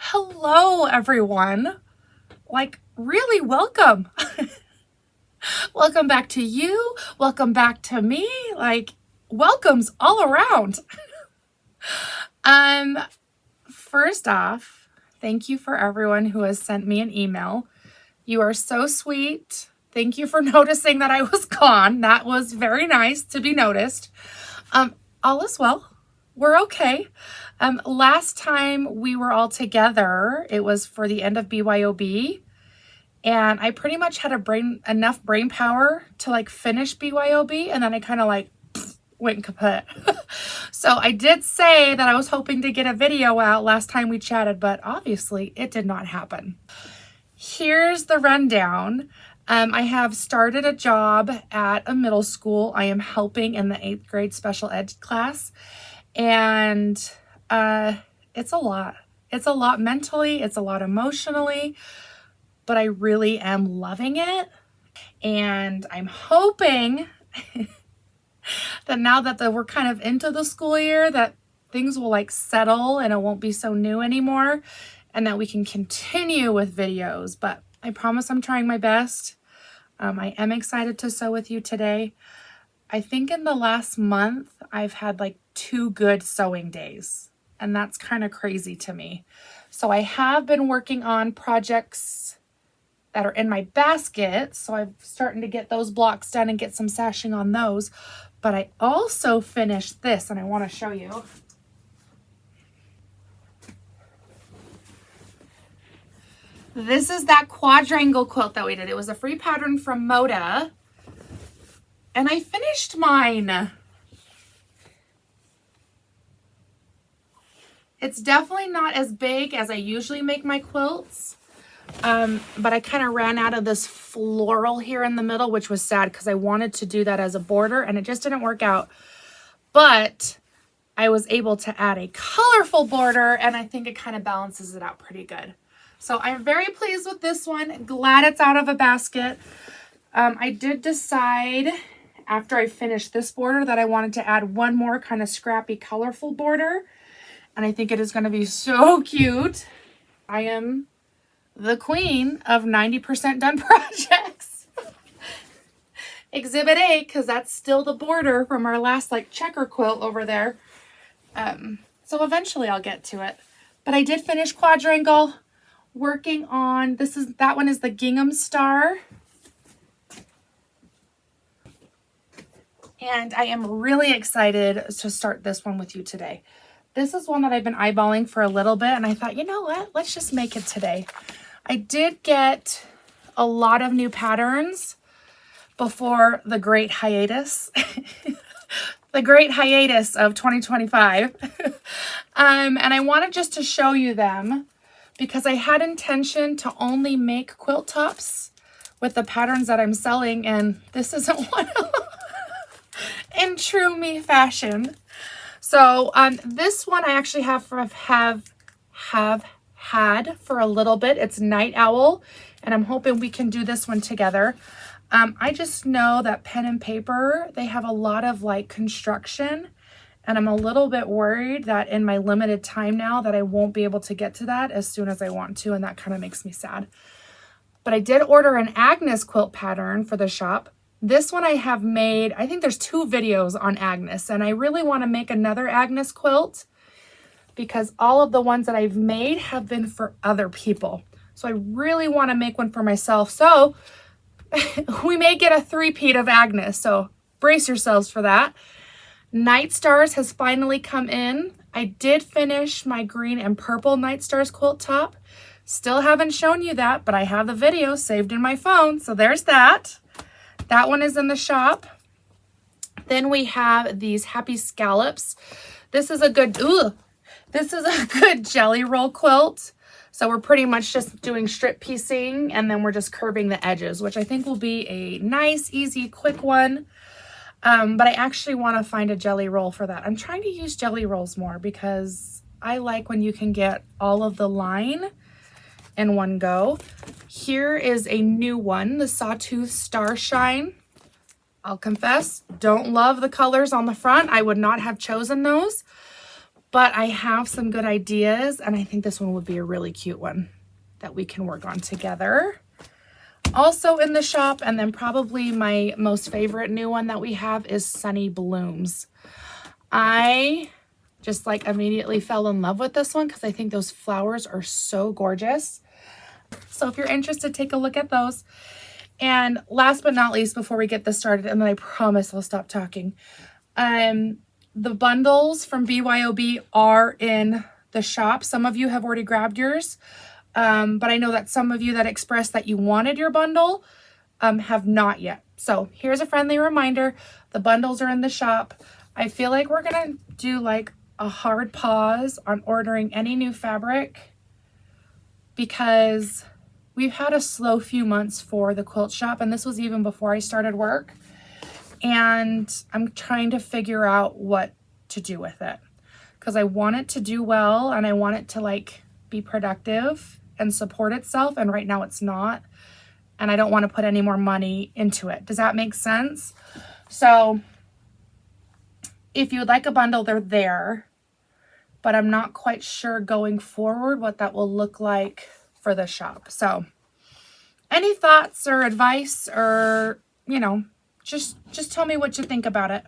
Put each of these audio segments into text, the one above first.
Hello, everyone. Really welcome. Welcome back to you. Welcome back to me. Welcomes all around. Um, First off, thank you for everyone who has sent me an email. You are so sweet. Thank you for noticing that I was gone. That was very nice to be noticed. All is well. We're okay. Last time we were all together, it was for the end of BYOB, and I pretty much had enough brain power to finish BYOB, and then I kind of went kaput. So I did say that I was hoping to get a video out last time we chatted, but obviously it did not happen. Here's the rundown. I have started a job at a middle school. I am helping in the 8th grade special ed class, and it's a lot. It's a lot mentally, it's a lot emotionally, but I really am loving it. And I'm hoping that now that we're kind of into the school year, that things will settle and it won't be so new anymore, and that we can continue with videos. But I promise I'm trying my best. I am excited to sew with you today. I think in the last month, I've had 2 good sewing days, and that's kind of crazy to me. So I have been working on projects that are in my basket, so I'm starting to get those blocks done and get some sashing on those. But I also finished this, and I want to show you. This is that quadrangle quilt that we did. It was a free pattern from Moda, and I finished mine. It's definitely not as big as I usually make my quilts, but I kind of ran out of this floral here in the middle, which was sad because I wanted to do that as a border, and it just didn't work out. But I was able to add a colorful border, and I think it kind of balances it out pretty good. So I'm very pleased with this one. Glad it's out of a basket. I did decide after I finished this border that I wanted to add one more kind of scrappy, colorful border. And I think it is going to be so cute. I am the queen of 90% done projects. Exhibit A, because that's still the border from our last checker quilt over there. So eventually I'll get to it. But I did finish quadrangle. Working on, that one is the gingham star. And I am really excited to start this one with you today. This is one that I've been eyeballing for a little bit, and I thought, you know what, let's just make it today. I did get a lot of new patterns before the Great Hiatus. The Great Hiatus of 2025. And I wanted just to show you them because I had intention to only make quilt tops with the patterns that I'm selling, and this isn't one of them in true me fashion. So this one I actually have had for a little bit. It's Night Owl, and I'm hoping we can do this one together. I just know that pen and paper, they have a lot of construction, and I'm a little bit worried that in my limited time now that I won't be able to get to that as soon as I want to, and that kind of makes me sad. But I did order an Agnes quilt pattern for the shop. This one I have made, I think there's 2 videos on Agnes, and I really want to make another Agnes quilt because all of the ones that I've made have been for other people. So I really want to make one for myself. So we may get a 3-peat of Agnes, so brace yourselves for that. Night Stars has finally come in. I did finish my green and purple Night Stars quilt top. Still haven't shown you that, but I have the video saved in my phone, so there's that. That one is in the shop. Then we have these Happy Scallops. This is a good jelly roll quilt. So we're pretty much just doing strip piecing, and then we're just curving the edges, which I think will be a nice, easy, quick one. But I actually want to find a jelly roll for that. I'm trying to use jelly rolls more because I like when you can get all of the line in one go. Here is a new one, the Sawtooth Starshine. I'll confess, don't love the colors on the front. I would not have chosen those, but I have some good ideas, and I think this one would be a really cute one that we can work on together. Also in the shop, and then probably my most favorite new one that we have is Sunny Blooms. I just like immediately fell in love with this one because I think those flowers are so gorgeous. So if you're interested, take a look at those. And last but not least, before we get this started, and then I promise I'll stop talking, the bundles from BYOB are in the shop. Some of you have already grabbed yours, but I know that some of you that expressed that you wanted your bundle have not yet. So here's a friendly reminder. The bundles are in the shop. I feel like we're going to do like a hard pause on ordering any new fabric because we've had a slow few months for the quilt shop, and this was even before I started work. And I'm trying to figure out what to do with it because I want it to do well and I want it to like be productive and support itself. And right now it's not. And I don't want to put any more money into it. Does that make sense? So if you would like a bundle, they're there, but I'm not quite sure going forward what that will look like for the shop. So any thoughts or advice or, you know, just tell me what you think about it.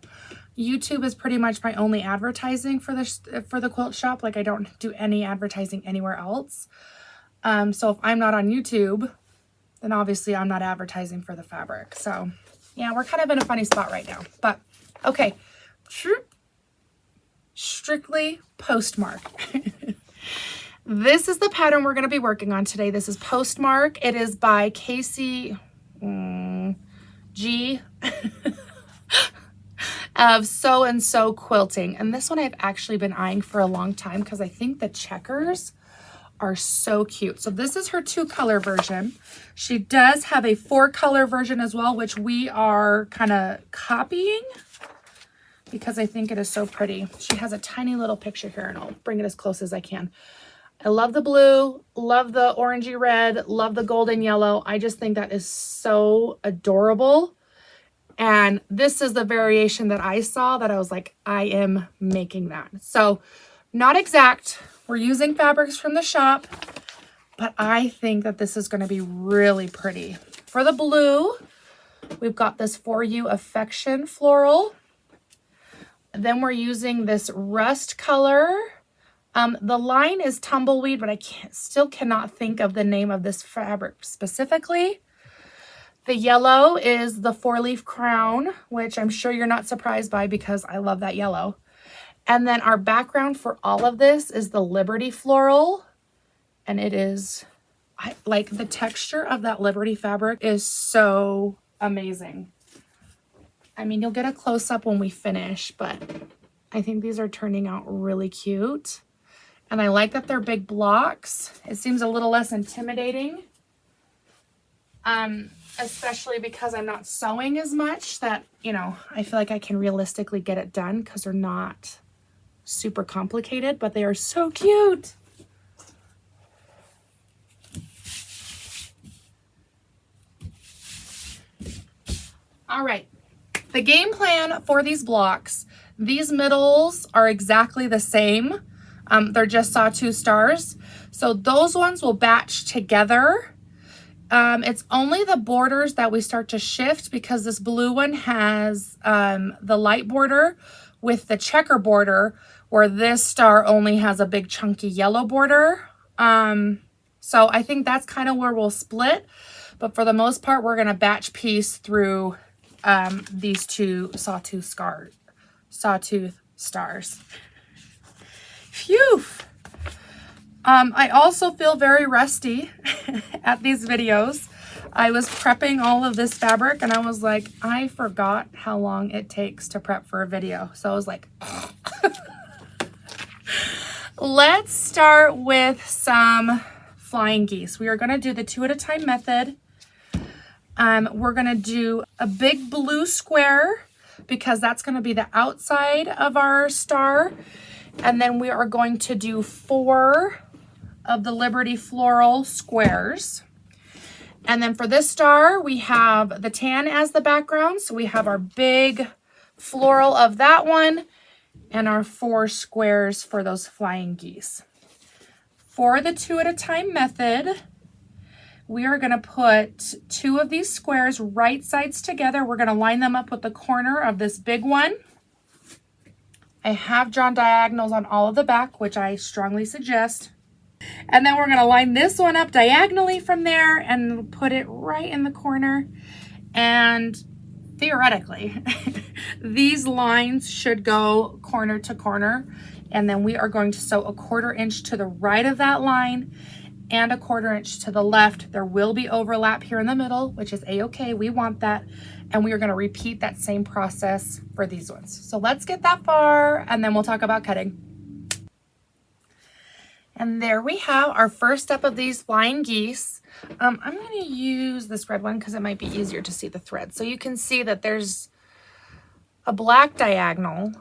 YouTube is pretty much my only advertising for the quilt shop. Like I don't do any advertising anywhere else. So if I'm not on YouTube, then obviously I'm not advertising for the fabric. So yeah, we're kind of in a funny spot right now, but okay. Strictly Postmark. This is the pattern we're going to be working on today. This is Postmark. It is by Casey G of So and So Quilting. And this one I've actually been eyeing for a long time because I think the checkers are so cute. So this is her 2-color version. She does have a 4-color version as well, which we are kind of copying because I think it is so pretty. She has a tiny little picture here, and I'll bring it as close as I can. I love the blue, love the orangey red, love the golden yellow. I just think that is so adorable. And this is the variation that I saw that I was like, I am making that. So not exact. We're using fabrics from the shop, but I think that this is going to be really pretty. For the blue, we've got this For You Affection floral. Then we're using this rust color. The line is Tumbleweed, but I still cannot think of the name of this fabric specifically. The yellow is the 4-leaf crown, which I'm sure you're not surprised by because I love that yellow. And then our background for all of this is the Liberty floral. And it is, like the texture of that Liberty fabric is so amazing. I mean, you'll get a close-up when we finish, but I think these are turning out really cute. And I like that they're big blocks. It seems a little less intimidating. Especially because I'm not sewing as much that, you know, I feel like I can realistically get it done because they're not super complicated, but they are so cute. All right. The game plan for these blocks, these middles are exactly the same. They're just sawtooth stars. So those ones will batch together. It's only the borders that we start to shift because this blue one has the light border with the checker border, where this star only has a big chunky yellow border. So I think that's kind of where we'll split. But for the most part, we're going to batch piece through these two sawtooth stars. Phew! I also feel very rusty at these videos. I was prepping all of this fabric and I was like, I forgot how long it takes to prep for a video. So I was like, let's start with some flying geese. We are going to do the 2 at a time method. We're going to do a big blue square because that's going to be the outside of our star. And then we are going to do 4 of the Liberty floral squares. And then for this star, we have the tan as the background. So we have our big floral of that one. and our 4 squares for those flying geese. For the 2 at a time method, we are going to put 2 of these squares right sides together. We're going to line them up with the corner of this big one. I have drawn diagonals on all of the back, which I strongly suggest. And then we're going to line this one up diagonally from there and put it right in the corner. And theoretically, these lines should go corner to corner. And then we are going to sew a 1/4 inch to the right of that line and a 1/4 inch to the left. There will be overlap here in the middle, which is a-okay. We want that. And we are going to repeat that same process for these ones. So let's get that far and then we'll talk about cutting. And there we have our first step of these flying geese. I'm going to use this red one because it might be easier to see the thread. So you can see that there's a black diagonal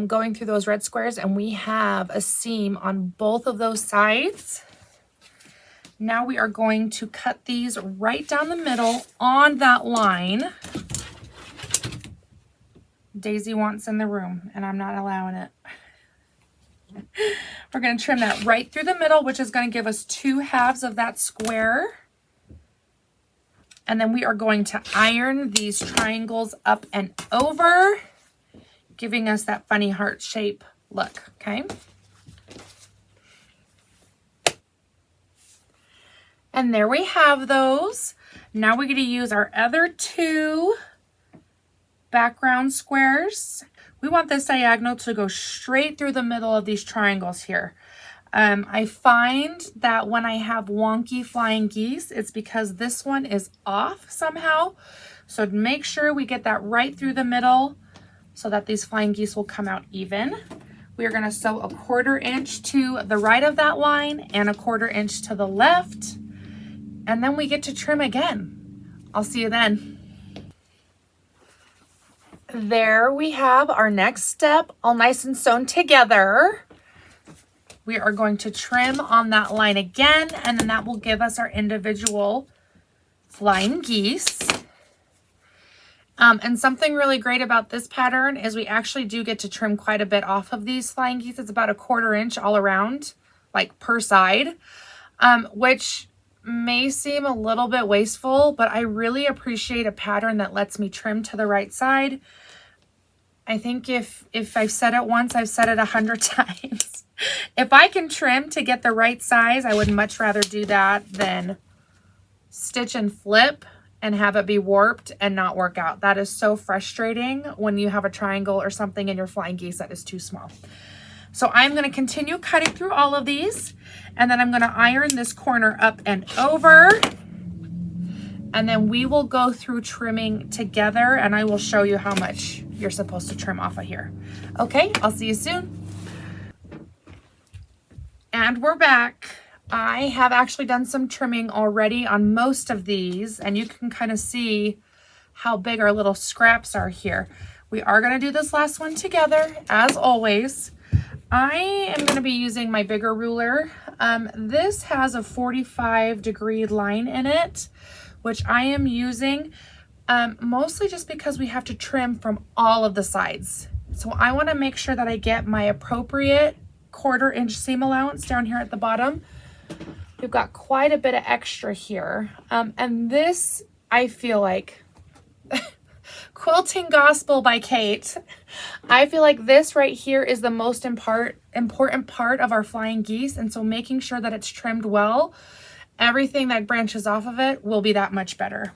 going through those red squares, and we have a seam on both of those sides. Now we are going to cut these right down the middle on that line. Daisy wants in the room, and I'm not allowing it. We're going to trim that right through the middle, which is going to give us 2 halves of that square. And then we are going to iron these triangles up and over, giving us that funny heart shape look, okay? And there we have those. Now we're going to use our other 2 background squares. We want this diagonal to go straight through the middle of these triangles here. I find that when I have wonky flying geese, it's because this one is off somehow. So make sure we get that right through the middle so that these flying geese will come out even. We are going to sew a 1/4 inch to the right of that line and a 1/4 inch to the left. And then we get to trim again. I'll see you then. There we have our next step all nice and sewn together. We are going to trim on that line again, and then that will give us our individual flying geese. And something really great about this pattern is we actually do get to trim quite a bit off of these flying geese. It's about a 1/4 inch all around, like per side, which may seem a little bit wasteful, but I really appreciate a pattern that lets me trim to the right side. I think if I've said it once, I've said it 100 times. If I can trim to get the right size, I would much rather do that than stitch and flip and have it be warped and not work out. That is so frustrating when you have a triangle or something in your flying geese that is too small. So I'm going to continue cutting through all of these, and then I'm going to iron this corner up and over, and then we will go through trimming together, and I will show you how much you're supposed to trim off of here. Okay, I'll see you soon. And we're back. I have actually done some trimming already on most of these, and you can kind of see how big our little scraps are here. We are going to do this last one together, as always. I am going to be using my bigger ruler. This has a 45-degree line in it, which I am using mostly just because we have to trim from all of the sides. So I want to make sure that I get my appropriate 1/4 inch seam allowance down here at the bottom. We've got quite a bit of extra here. And this, I feel like, Quilting Gospel by Kate. I feel like this right here is the most important part of our flying geese. And so making sure that it's trimmed well, everything that branches off of it will be that much better.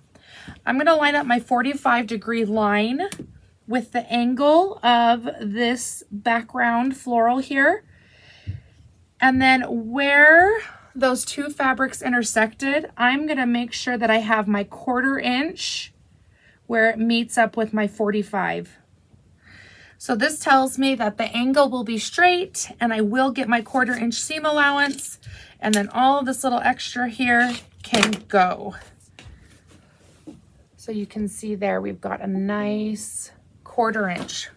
I'm going to line up my 45-degree line with the angle of this background floral here. And then where those 2 fabrics intersected, I'm going to make sure that I have my 1/4 inch where it meets up with my 45. So this tells me that the angle will be straight and I will get my 1/4 inch seam allowance, and then all of this little extra here can go. So you can see there we've got a nice 1/4 inch.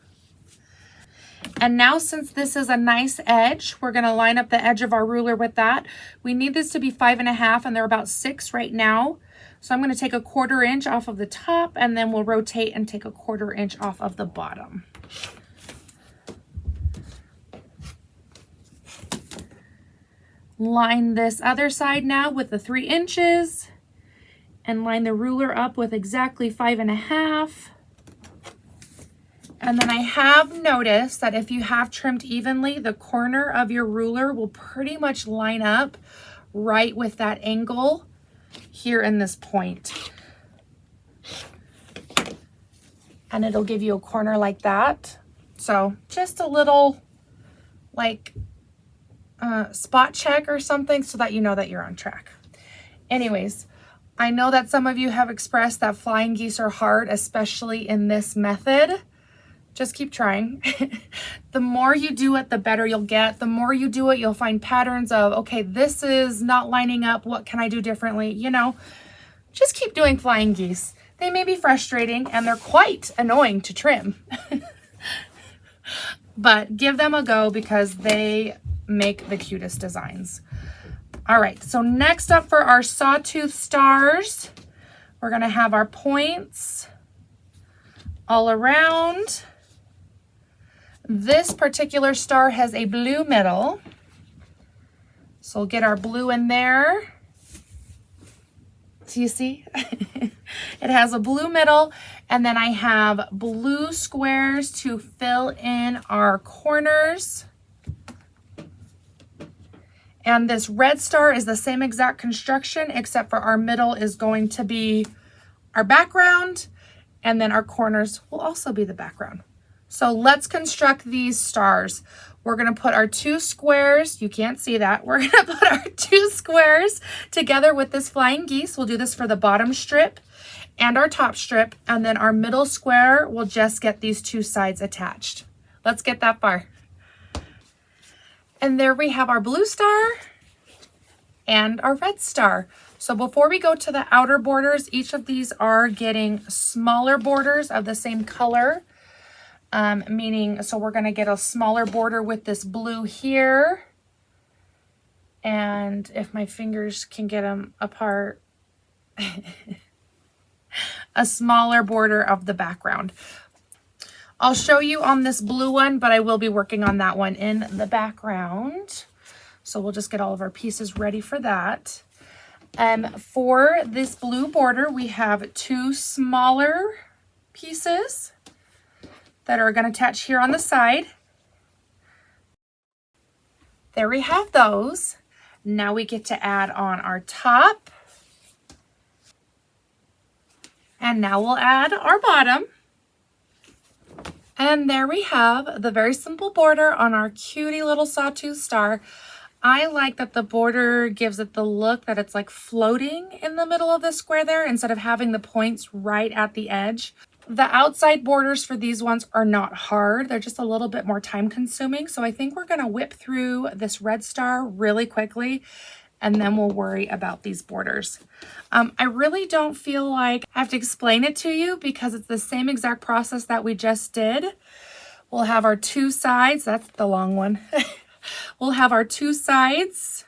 And now, since this is a nice edge, we're going to line up the edge of our ruler with that. We need this to be 5.5, and they're about 6 right now. So I'm going to take a 1/4 inch off of the top, and then we'll rotate and take a 1/4 inch off of the bottom. Line this other side now with the 3 inches and line the ruler up with exactly 5.5. And then I have noticed that if you have trimmed evenly, the corner of your ruler will pretty much line up right with that angle here in this point. And it'll give you a corner like that. So just a little like spot check or something so that you know that you're on track. Anyways, I know that some of you have expressed that flying geese are hard, especially in this method. Just keep trying. The more you do it, the better you'll get. The more you do it, you'll find patterns of, okay, this is not lining up. What can I do differently? You know, just keep doing flying geese. They may be frustrating and they're quite annoying to trim. But give them a go because they make the cutest designs. All right, so next up for our sawtooth stars, we're gonna have our points all around. This particular star has a blue middle. So we'll get our blue in there. Do you see? It has a blue middle, and then I have blue squares to fill in our corners. And this red star is the same exact construction, except for our middle is going to be our background, and then our corners will also be the background. So let's construct these stars. We're gonna put our 2 squares, you can't see that, we're gonna put our 2 squares together with this flying geese. We'll do this for the bottom strip and our top strip, and then our middle square will just get these 2 sides attached. Let's get that far. And there we have our blue star and our red star. So before we go to the outer borders, each of these are getting smaller borders of the same color. Meaning, so we're going to get a smaller border with this blue here. And if my fingers can get them apart, a smaller border of the background. I'll show you on this blue one, but I will be working on that one in the background. So we'll just get all of our pieces ready for that. For this blue border, we have 2 smaller pieces that are going to attach here on the side. There we have those. Now we get to add on our top. And now we'll add our bottom. And there we have the very simple border on our cutie little sawtooth star. I like that the border gives it the look that it's like floating in the middle of the square there instead of having the points right at the edge. The outside borders for these ones are not hard. They're just a little bit more time consuming. So I think we're going to whip through this red star really quickly and then we'll worry about these borders. I really don't feel like I have to explain it to you because it's the same exact process that we just did. We'll have our 2 sides. That's the long one. We'll have our 2 sides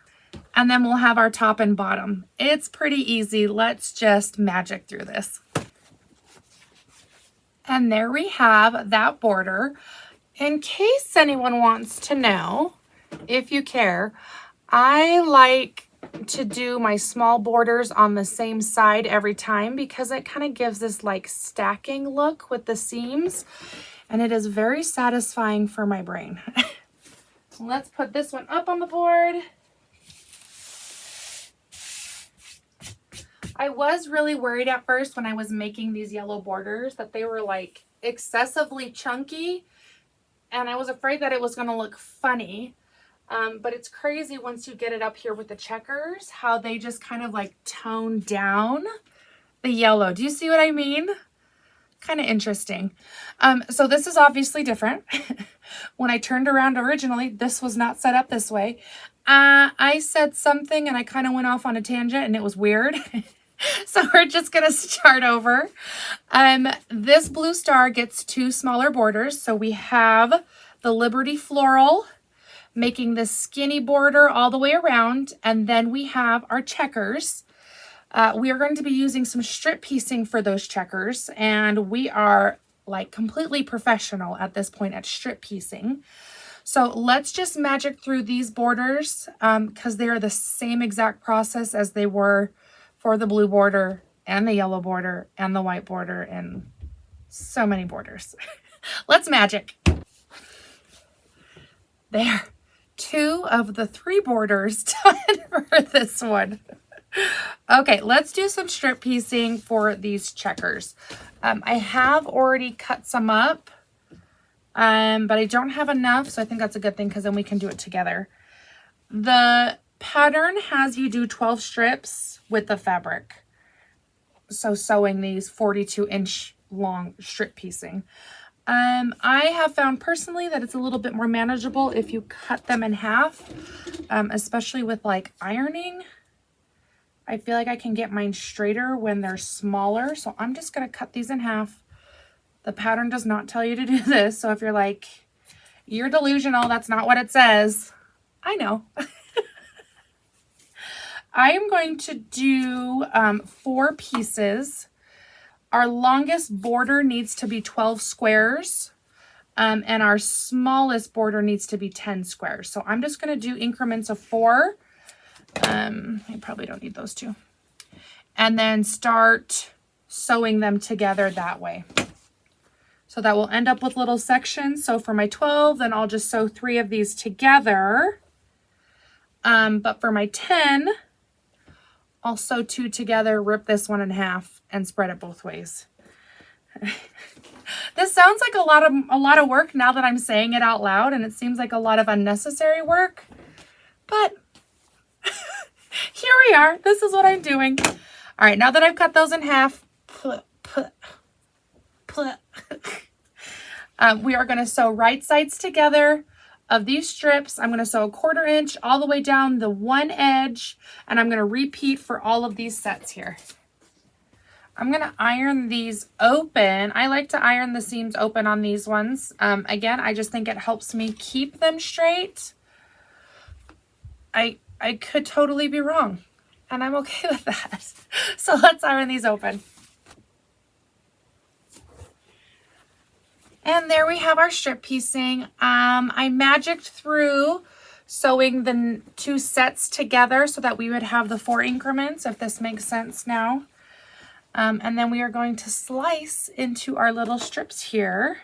and then we'll have our top and bottom. It's pretty easy. Let's just magic through this. And there we have that border. In case anyone wants to know, if you care, I like to do my small borders on the same side every time because it kind of gives this like stacking look with the seams, and it is very satisfying for my brain. Let's put this one up on the board. I was really worried at first when I was making these yellow borders that they were like excessively chunky, and I was afraid that it was going to look funny. But it's crazy once you get it up here with the checkers, how they just kind of like tone down the yellow. Do you see what I mean? Kind of interesting. So this is obviously different. When I turned around originally, this was not set up this way. I said something and I kind of went off on a tangent and it was weird. So we're just going to start over. This blue star gets 2 smaller borders. So we have the Liberty Floral making this skinny border all the way around. And then we have our checkers. We are going to be using some strip piecing for those checkers. And we are like completely professional at this point at strip piecing. So let's just magic through these borders because they are the same exact process as they were for the blue border and the yellow border and the white border and so many borders. Let's magic. There, 2 of the 3 borders done for this one. Okay, let's do some strip piecing for these checkers. I have already cut some up, but I don't have enough, so I think that's a good thing because then we can do it together. The pattern has you do 12 strips with the fabric. So sewing these 42-inch long strip piecing. I have found personally that it's a little bit more manageable if you cut them in half, especially with like ironing. I feel like I can get mine straighter when they're smaller. So I'm just going to cut these in half. The pattern does not tell you to do this. So if you're like, you're delusional, that's not what it says. I know. I am going to do 4 pieces. Our longest border needs to be 12 squares, and our smallest border needs to be 10 squares. So I'm just going to do increments of 4. I probably don't need those 2. And then start sewing them together that way. So that will end up with little sections. So for my 12, then I'll just sew 3 of these together. But for my 10, I'll sew 2 together, rip this one in half, and spread it both ways. This sounds like a lot of work now that I'm saying it out loud, and it seems like a lot of unnecessary work. But here we are. This is what I'm doing. All right, now that I've cut those in half, we are going to sew right sides together of these strips. I'm going to sew a 1/4 inch all the way down the one edge, and I'm going to repeat for all of these sets here. I'm going to iron these open. I like to iron the seams open on these ones. Again, I just think it helps me keep them straight. I could totally be wrong, and I'm okay with that. So let's iron these open. And there we have our strip piecing. I magicked through sewing the 2 sets together so that we would have the 4 increments, if this makes sense now. And then we are going to slice into our little strips here.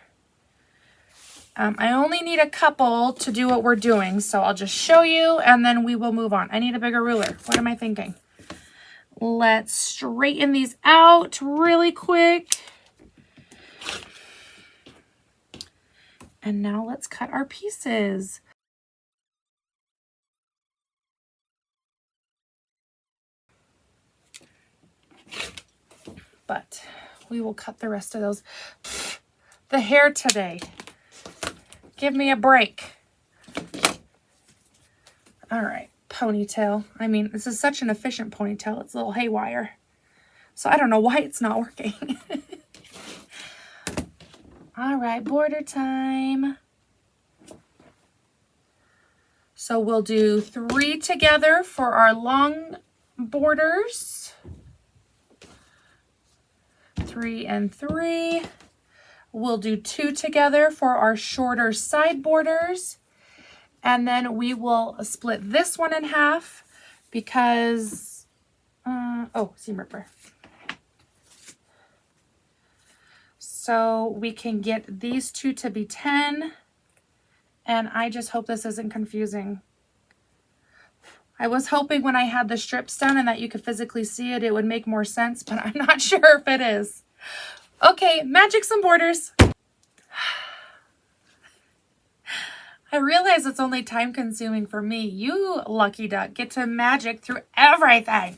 I only need a couple to do what we're doing, so I'll just show you and then we will move on. I need a bigger ruler. What am I thinking? Let's straighten these out really quick. And now let's cut our pieces. But we will cut the rest of those. The hair today. Give me a break. All right, ponytail. I mean, this is such an efficient ponytail. It's a little haywire. So I don't know why it's not working. All right, border time. So we'll do 3 together for our long borders. 3 and 3. We'll do 2 together for our shorter side borders. And then we will split this one in half because, oh, seam ripper. So we can get these 2 to be 10. And I just hope this isn't confusing. I was hoping when I had the strips done and that you could physically see it, it would make more sense, but I'm not sure if it is. Okay, magic some borders. I realize it's only time consuming for me. You, lucky duck, get to magic through everything.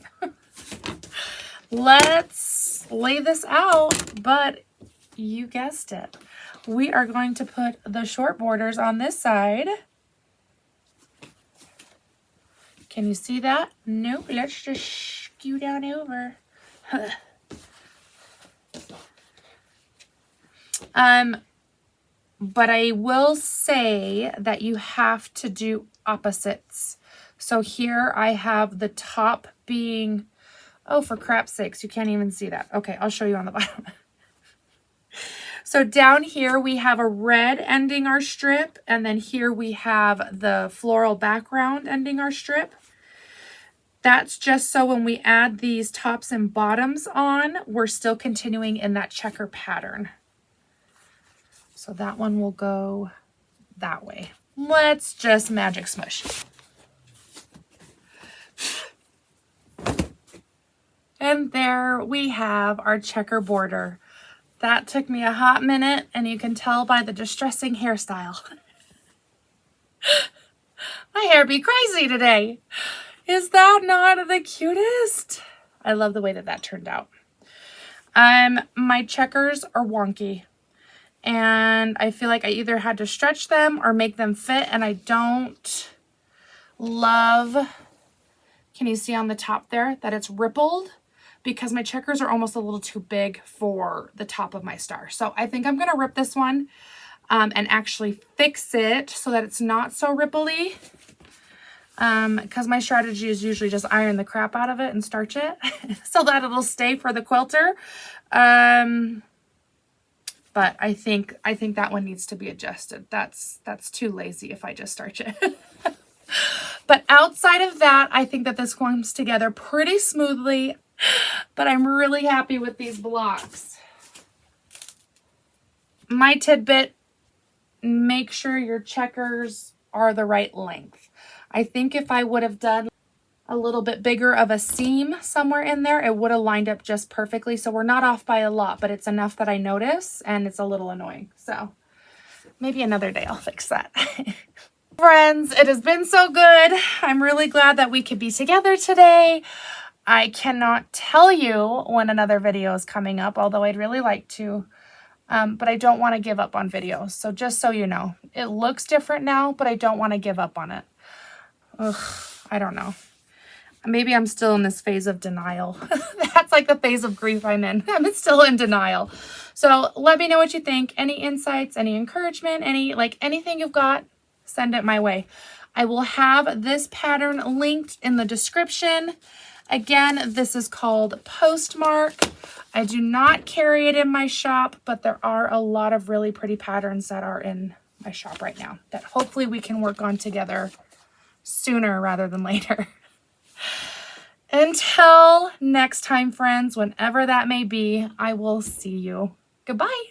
Let's lay this out, but you guessed it. We are going to put the short borders on this side. Can you see that? Nope, let's just skew down over. But I will say that you have to do opposites. So here I have the top being, oh, for crap's sakes, you can't even see that. Okay, I'll show you on the bottom. So down here we have a red ending our strip, and then here we have the floral background ending our strip. That's just so when we add these tops and bottoms on, we're still continuing in that checker pattern. So that one will go that way. Let's just magic smush. And there we have our checker border. That took me a hot minute, and you can tell by the distressing hairstyle. My hair be crazy today. Is that not the cutest? I love the way that that turned out. My checkers are wonky, and I feel like I either had to stretch them or make them fit, and I don't love, can you see on the top there that it's rippled? Because my checkers are almost a little too big for the top of my star. So I think I'm gonna rip this one and actually fix it so that it's not so ripply. Because my strategy is usually just iron the crap out of it and starch it so that it'll stay for the quilter. But I think that one needs to be adjusted. That's too lazy if I just starch it. But outside of that, I think that this comes together pretty smoothly, but I'm really happy with these blocks. My tidbit, make sure your checkers are the right length. I think if I would have done a little bit bigger of a seam somewhere in there, it would have lined up just perfectly. So we're not off by a lot, but it's enough that I notice, and it's a little annoying. So maybe another day I'll fix that. Friends, it has been so good. I'm really glad that we could be together today. I cannot tell you when another video is coming up, although I'd really like to. But I don't want to give up on videos. So just so you know, it looks different now, but I don't want to give up on it. Ugh, I don't know. Maybe I'm still in this phase of denial. That's like the phase of grief I'm in. I'm still in denial. So let me know what you think. Any insights, any encouragement, anything you've got, send it my way. I will have this pattern linked in the description. Again, this is called Postmark. I do not carry it in my shop, but there are a lot of really pretty patterns that are in my shop right now that hopefully we can work on together sooner rather than later. Until next time, friends, whenever that may be, I will see you. Goodbye.